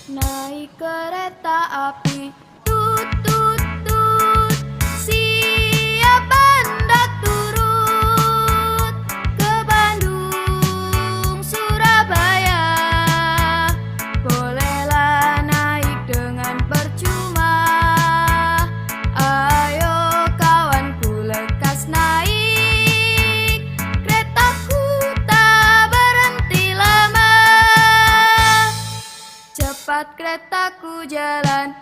Naik kereta api, tut tut tut, siap Anda turut ke Bandung, Surabaya. Bolehlah naik dengan percuma. Ayo kawanku lekas naik, keretaku tak berhenti lama. Cepat keretaku jalan,